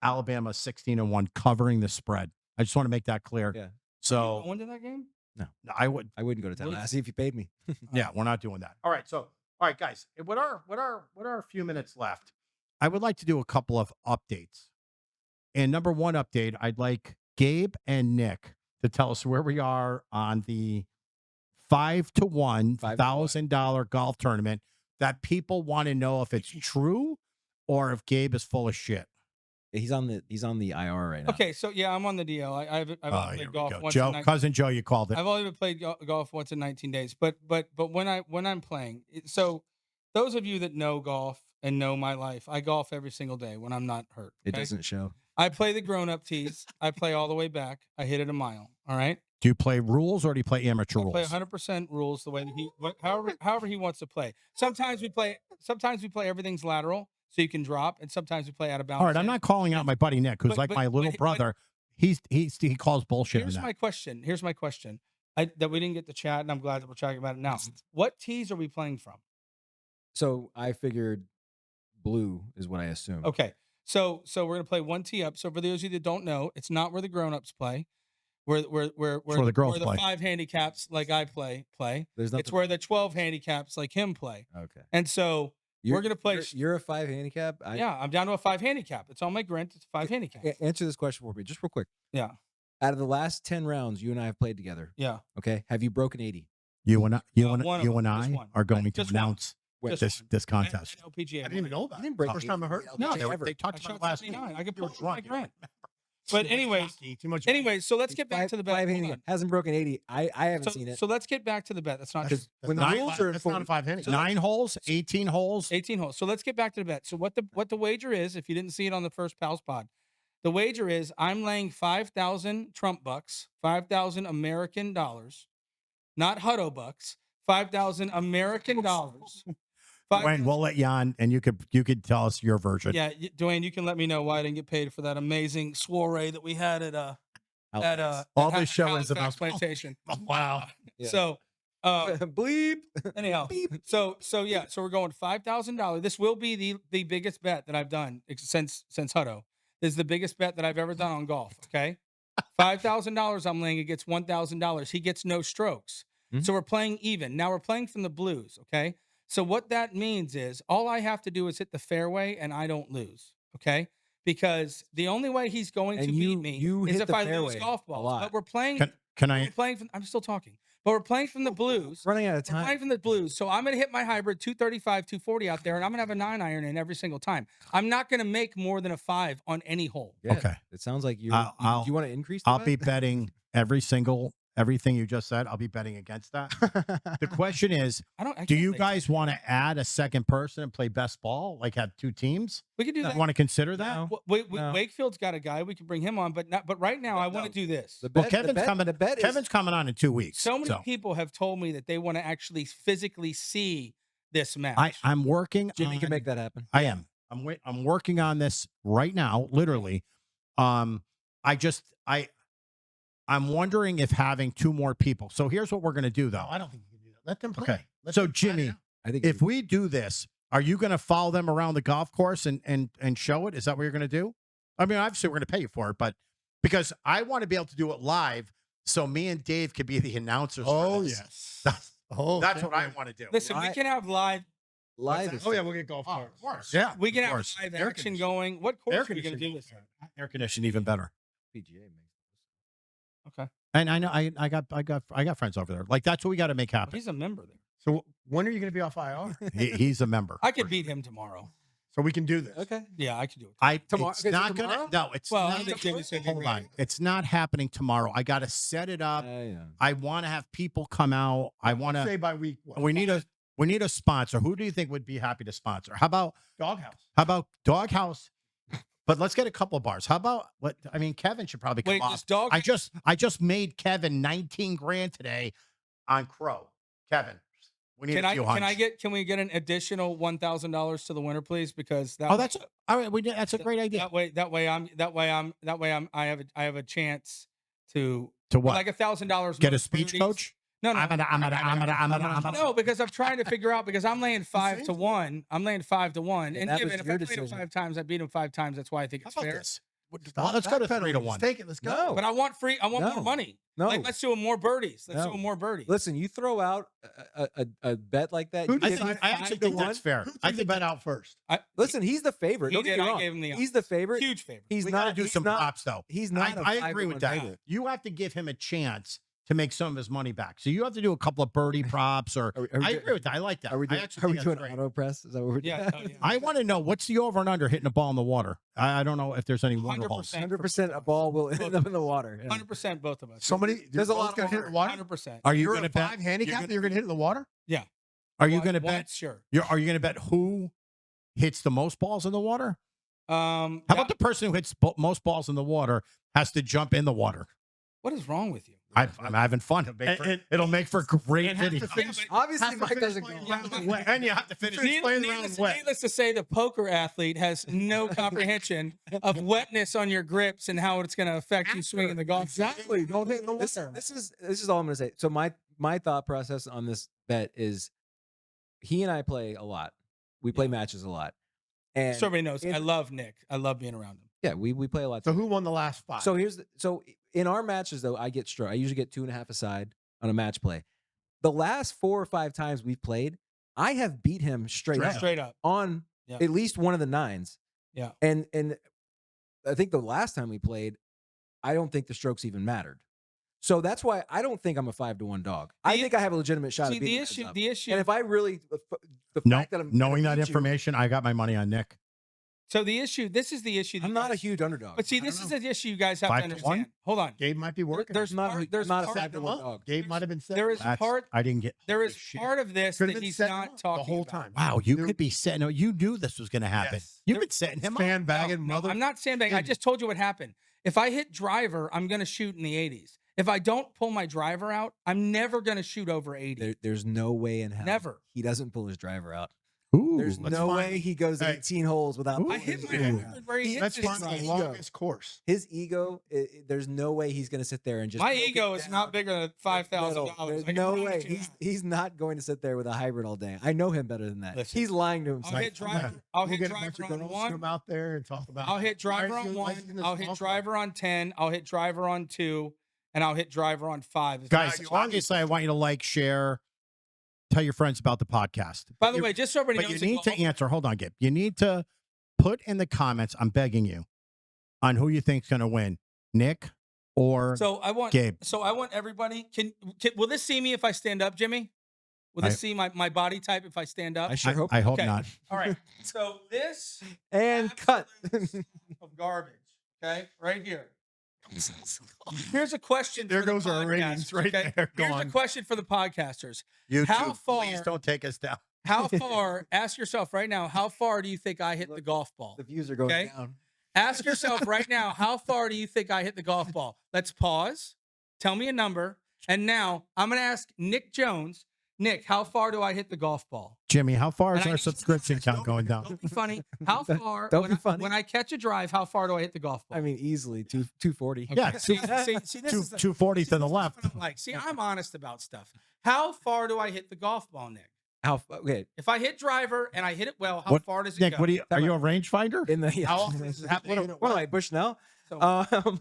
Alabama 16-1 covering the spread. I just want to make that clear. Yeah. So going to that game? I would. I wouldn't go to Tallahassee if you paid me. Yeah, we're not doing that. All right. So, all right, guys, what are a few minutes left? I would like to do a couple of updates. And number one update, I'd like Gabe and Nick to tell us where we are on the 5-1 $1,000 golf tournament that people want to know if it's true or if Gabe is full of shit. He's on the IR right now. Okay, so yeah, I'm on the DL. I've Oh, only here played we golf go. once. Joe, in 19 cousin Joe, you called it. I've only played golf once in 19 days. But when I'm playing, so those of you that know golf and know my life, I golf every single day when I'm not hurt. It okay? doesn't show. I play the grown-up tees. I play all the way back. I hit it a mile. All right. Do you play rules or do you play amateur I rules? play 100% rules the way that however he wants to play. Sometimes we play everything's lateral. so you can drop. And sometimes we play out of bounds. All right, I'm not calling out my buddy Nick, who's But- like but- my little but- brother. He calls bullshit. Here's on that. my question. Here's my question. That we didn't get to chat, and I'm glad that we're talking about it now. What tees are we playing from? So I figured blue is what I assumed. Okay, so we're gonna play one tee up. So for those of you that don't know, it's not where the grown-ups play. Where the girls where the play. 5 handicaps like I play. There's nothing. It's where the 12 handicaps like him play. Okay. And so we're gonna play. You're a 5 handicap. Yeah, I'm down to a 5 handicap. It's on my grant. It's a 5 handicap. Answer this question for me, just real quick. Yeah. Out of the last 10 rounds you and I have played together, Yeah. okay, have you broken 80? You and I, one of them, just one. are going to Just one. announce Just this one. this contest. And LPGA. I didn't even know that. You didn't break First 80. time I heard. No, ever. they talked I about shot it last week. 79. I could You were pull my drunk. grant. But anyways, Too much. so let's get back to the bet. 5 Hold handicap. on. Hasn't broken 80. I haven't seen it. So let's get back to the bet. That's not That's, just that's when the not rules five- are that's not a informed- 5 handicap. 9 holes, 18 holes. 18 holes. So let's get back to the bet. So what the wager is, if you didn't see it on the first Pals pod, the wager is I'm laying 5,000 Trump bucks, 5,000 American dollars, not Hutto bucks, 5,000 American dollars. Dwayne, we'll let you on, and you could tell us your version. Yeah, Dwayne, you can let me know why I didn't get paid for that amazing soiree that we had at All this show is Halifax about- plantation. Wow. Yeah. So Bleep. anyhow, so we're going $5,000. This will be the biggest bet that I've done since Hutto. This is the biggest bet that I've ever done on golf. Okay, $5,000 I'm laying against $1,000. He gets no strokes, Mhm. so we're playing even. Now we're playing from the blues. Okay, so what that means is all I have to do is hit the fairway and I don't lose. Okay. Because the only way he's going And to you- beat me you is hit if the I lose fairway golf a balls. lot. But we're playing. Can we're I? playing from. I'm still talking. But we're playing from the blues. Running out of We're playing time. from the blues. So I'm going to hit my hybrid 235, 240 out there, and I'm going to have a 9-iron in every single time. I'm not going to make more than a 5 on any hole. Yeah, Okay. It sounds like you. I'll- Do you want to increase? The I'll bet? be betting everything you just said. I'll be betting against that. The question is, I do can't you make- guys want to add a second person and play best ball? Like have 2 teams? We could do that. Want to consider that? No. Well, Wakefield's got a guy. We can bring him on, but right now I want to do this. The Well, bet- Kevin's the bet- coming. The bet is Kevin's coming on in 2 weeks. So many people have told me that they want to actually physically see this match. I'm working. Jimmy on, can make that happen. I am. I'm working on this right now, literally. I'm wondering if having 2 more people. So here's what we're going to do, No, though. I don't think you can do that. Let them play. Okay. Let So them try it Jimmy, out. I think if we do this, are you going to follow them around the golf course and show it? Is that what you're going to do? I mean, obviously we're going to pay you for it, but because I want to be able to do it live, so me and Dave could be the announcers. for Oh this. yes. That's, Oh, that's can't what I wait. want to do. Listen, we Live- can have live. live. Is Oh yeah, we'll get golf Oh, carts. of course. Yeah. We can Of have course. live Air action conditioning. going. What course Air are we going to do conditioning. this at? Air conditioned, even better. PGA makes. Okay. And I know I got friends over there. Like that's what we got to make happen. He's a member there. So when are you going to be off IR? He's a member. I could beat him tomorrow. So we can do this. Okay. Yeah, I could do it. Tomorrow- It's is it not gonna. tomorrow? No, it's Well, I not. don't think Jimmy's gonna be Hold on. ready. It's not happening tomorrow. I got to set it up. Yeah. I want to have people come out. I want Say to. by week what? We need a sponsor. Who do you think would be happy to sponsor? How about Doghouse. Doghouse? But let's get a couple of bars. How about what? I mean, Kevin should probably come Wait, off. this dog. I just made Kevin 19 grand today on Crow. Kevin, we need a few hundred. Can we get an additional $1,000 to the winner, please? Because that. Oh, that's all right. That's a great idea. I have a chance to What? like $1,000. Get a speech coach? No, no. I'm gonna. No, because I'm trying to figure out because I'm laying 5 to 1. I'm laying 5 to 1. And that given was if your I played him decision. 5 times, I beat him 5 times. That's why I think How it's about fair. this? Stop Let's go to backpedaling. 3 to Just 1. Take it. Let's go. No. But I want more No. money. No. Like, let's do more birdies. Let's No. do more birdies. Listen, you throw out a bet like that. Who you did give you- me I 5 actually to think 1. that's fair. Who I took the think bet out first? Listen, he's the favorite. He Don't get did. me I wrong. gave him the He's the odds. favorite. Huge favorite. He's we not. gotta do he's some not, props though. He's not. I a agree with 5-to-1 that. favorite. You have to give him a chance to make some of his money back. So you have to do a couple of birdie props, or Are we I doing- agree with that. I like that. Are we I doing, actually are we think doing that's great. auto press? Is that what we're doing? Yeah. Oh, yeah. I want to know what's the over and under hitting the ball in the water. I don't know if there's any wonder holes. 100%. 100% a ball will end up in the water. Yeah. 100% both of us. Somebody. There's a lot going of to hit the water. 100%. Are you You're going to a bet? 5 handicap. gonna- You're going to hit it in the water. Are you going to Once, bet? Sure. Are you going to bet who hits the most balls in the water? How about the person who hits most balls in the water has to jump in the water? What is wrong with you? I'm having fun. It'll make for great video. Obviously, Mike doesn't go. And you have to finish. Needless to say, the poker athlete has no comprehension of wetness on your grips and how it's going to affect you swinging the golf. Exactly. Don't hit the water. This is all I'm going to say. So my thought process on this bet is, he and I play a lot. We play matches a lot, and So everybody knows I love Nick. I love being around him. yeah, we play a lot. So who won the last 5? So so in our matches though, I get stroke. I usually get 2.5 aside on a match play. The last 4 or 5 times we've played, I have beat him straight up on at least one of the 9s. Yeah. And I think the last time we played, I don't think the strokes even mattered. So that's why I don't think I'm a 5-1 dog. I think I have a legitimate shot. See, of beating the issue, and if I really, the No, fact that I'm knowing gonna that beat you, information, I got my money on Nick. so the issue, this is the issue. I'm not a huge underdog. But see, this is the issue you guys have to 5-1? understand. Hold on. Gabe might be working. There's I'm not a 5-1 him dog. up. Gabe might have been set. There is That's- part. I didn't get. There is shit. part of this Could've that been he's setting him not up talking the whole about. time. Wow, you could be setting. You knew this was going to happen. Yes. You've been setting him up. Sandbagging, No, mother. I'm not sandbagging. I just told you what happened. If I hit driver, I'm going to shoot in the 80s. If I don't pull my driver out, I'm never going to shoot over 80. There's no way in hell. Never. He doesn't pull his driver out. Ooh, There's no way he goes 18 holes without. Ooh. I pulling hit his my driver driver out. where he hits That's his fun. The ego. longest course. His ego. There's no way he's going to sit there and just. My poke it ego is down. not bigger than $5,000. There's I can no promise way. you that. He's not going to sit there with a hybrid all day. I know him better than that. Listen, He's lying to himself. I'll hit driver. I'll We'll hit get a bunch driver of on girls to come 1. out there and talk about. I'll hit driver on 1. I'll hit driver on 10. I'll hit driver on 2. And I'll hit driver on 5. guys, obviously, I want you to like, share, tell your friends about the podcast. By the way, just so everybody But you knows, need to answer. Hold on, Gabe. You need to put in the comments. I'm begging you, on who you think's going to win, Nick or So I want Gabe. So I want everybody. Can will this see me if I stand up, Jimmy? Will this see my body type if I stand up? I sure hope. I hope Okay. not. All right. So this And cut. of garbage. Okay, right here. Here's a question. There for the goes our podcast, ratings right there. Here's a Gone. question for the podcasters. YouTube, How far- please don't take us down. How far? Ask yourself right now. How far do you think I hit the golf ball? The views are going Okay. down. Ask yourself right now. How far do you think I hit the golf ball? Let's pause. Tell me a number. And now I'm going to ask Nick Jones. Nick, how far do I hit the golf ball? Jimmy, how far is And I our need- subscription count going down? Don't be funny. How far? Don't when be I- funny. When I catch a drive, how far do I hit the golf ball? I mean, easily 240. Okay. Yeah, See, this is the- 240 to the this is left. what I'm like, see, I'm honest about stuff. How far do I hit the golf ball, Nick? Okay. If I hit driver and I hit it well, how What- far does it Nick, go? what do you? Are you a rangefinder? In the How often does it happen? What am I, Bushnell? So, Um,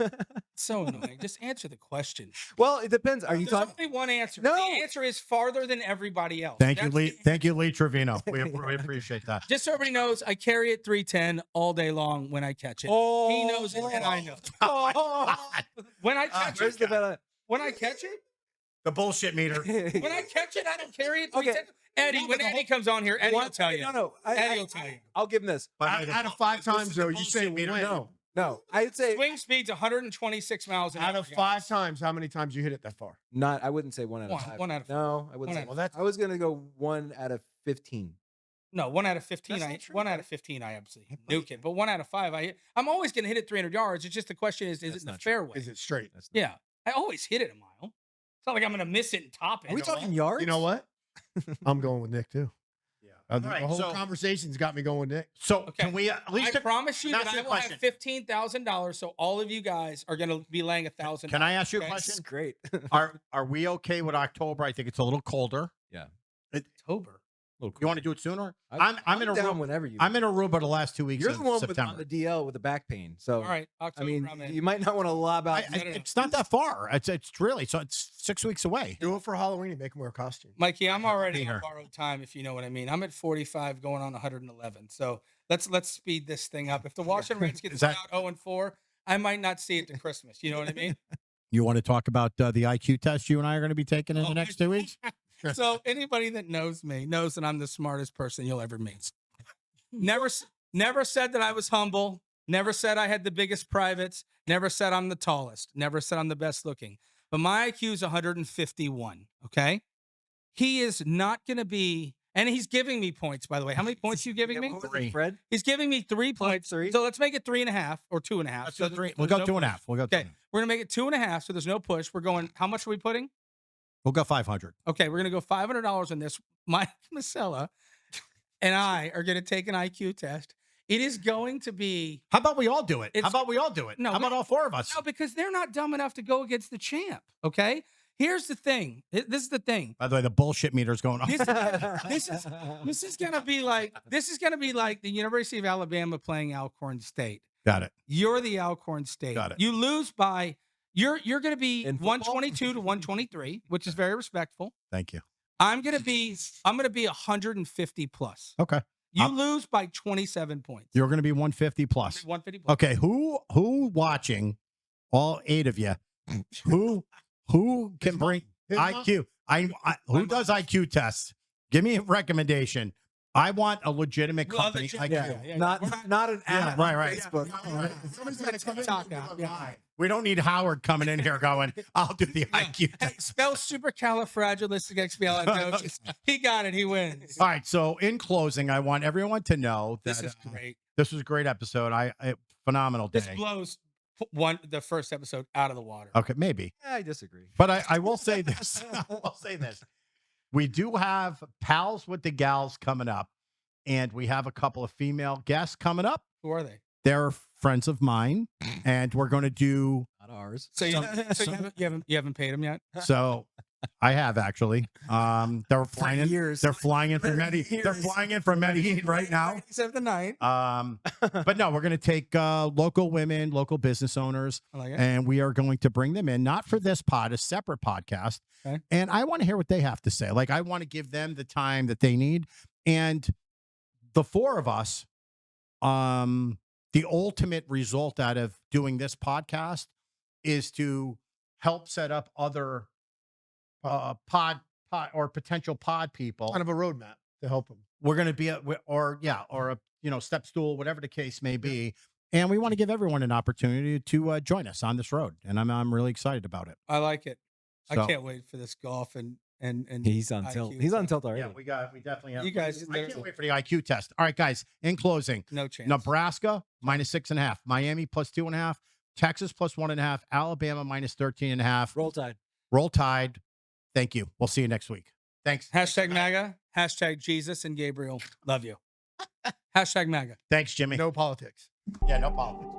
so annoying. Just answer the question. well, it depends. Are you There's talking? only one answer. No. The answer is farther than everybody else. Thank you, That's Lee. the Thank you, Lee Trevino. We appreciate that. Just so everybody knows, I carry it 310 all day long when I catch it. He knows it, and I know. When I catch Where's it, the bet? when I catch it, The bullshit meter. when I catch it, I don't carry it. Okay. 310. Eddie, when Eddie comes on here, Eddie will tell you. No. Eddie will tell you. I'll give him this. Out of 5 times, though, you say win. No, I'd say Swing speed's 126 miles an hour. Out of 5 times, how many times you hit it that far? not. I wouldn't say 1 out of One- 5. 1 out of 5. No, I wouldn't One say. out of Well, that's I was gonna go 1 out of 15. No, 1 out of 15. That's not true. 1 out of 15, I absolutely nuke it. But 1 out of 5, I'm always going to hit it 300 yards. It's just the question is That's it in the not true. fairway? Is it straight? That's not- Yeah, I always hit it a mile. It's not like I'm going to miss it and top it. Are we talking yards? You know what? I'm going with Nick too. Yeah. The right, whole so- conversation's got me going with Nick. So Okay. can we at least? I promise you that that's I the will question. have $15,000. So all of you guys are going to be laying $1,000. Can I ask you a Okay. This is question? great. Are we okay with October? I think it's a little colder. October. You want to do it sooner? I'm in down Aruba. whenever you. I'm in Aruba the last 2 weeks You're of the one with, September. on the DL with the back pain. So All right, I October. mean, I'm in. you might not want to lob out. It's not that far. It's really so. It's 6 weeks away. Do it for Halloween and make him wear a costume. Mikey, I'm already Here. on borrowed time, if you know what I mean. I'm at 45, going on 111. So let's speed this thing up. If the Washington Redskins Is go that- out 0-4, I might not see it to Christmas. You know what I mean? You want to talk about the IQ test you and I are going to be taking in the next 2 weeks? So anybody that knows me knows that I'm the smartest person you'll ever meet. Never said that I was humble. Never said I had the biggest privates. Never said I'm the tallest. Never said I'm the best looking. But my IQ is 151. Okay, he is not going to be. And he's giving me points, by the way. How many points are you giving me? Fred? He's giving me 3 points. Three? So let's make it 3.5 or 2.5. Let's So go three. there's We'll go no 2.5. push. We'll go Okay, 2.5. we're gonna make it 2.5. So there's no push. We're going. How much are we putting? We'll go 500. Okay, we're gonna go $500 on this. Mike Masella and I are gonna take an IQ test. It is going to be How about we all do it? How It's- about we all do it? No, How we- about all 4 of us? no, because they're not dumb enough to go against the champ. Okay, here's the thing. This is the thing. By the way, the bullshit meter's going off. This is gonna be like the University of Alabama playing Alcorn State. Got it. You're the Alcorn State. Got it. You lose by you're going to be In football? 122 to 123, which is very respectful. Thank you. I'm going to be 150 plus. Okay. You I'm- lose by 27 points. You're going to be 150 plus. 150 plus. Okay. Who watching? All 8 of you. Who can bring IQ? Who does IQ tests? Give me a recommendation. I want a legitimate Well, company. legit- IQ. yeah. Not an Yeah, app. right, right. Somebody's got a TikTok now. Yeah. We don't need Howard coming in here going, I'll do the IQ Hey, test. spell supercalifragilisticexpialidocious. He got it. He wins. All right. So in closing, I want everyone to know that This is great. this was a great episode. Phenomenal day. This blows the first episode out of the water. Okay, maybe. I disagree. But I will say this. I will say this. We do have Pals with the Gals coming up, and we have a couple of female guests coming up. Who are they? They're friends of mine, and we're going to do Not ours. So, you haven't paid him yet? so. I have actually. They're flying in. years. They're flying in from Medellin. They're flying in from Medellin right now. Except the night. But no, we're going to take local women, local business owners, I like it. and we are going to bring them in, not for this pod, a separate podcast. Okay. And I want to hear what they have to say. Like, I want to give them the time that they need. And the 4 of us, the ultimate result out of doing this podcast is to help set up other pod or potential pod people. Kind of a roadmap to help them. We're going to be or a step stool, whatever the case may be, and we want to give everyone an opportunity to join us on this road, and I'm really excited about it. I like it. So- I can't wait for this golf and He's on tilt. IQ He's on test. tilt already. Yeah, we definitely have. You guys, I can't wait for the IQ test. All right, guys. In closing, no chance. Nebraska -6.5, Miami +2.5, Texas +1.5, Alabama -13.5. Roll Tide. Roll Tide. Thank you. We'll see you next week. Thanks. Hashtag MAGA. Hashtag Jesus and Gabriel. Love you. Hashtag MAGA. Thanks, Jimmy. No politics. Yeah, no politics.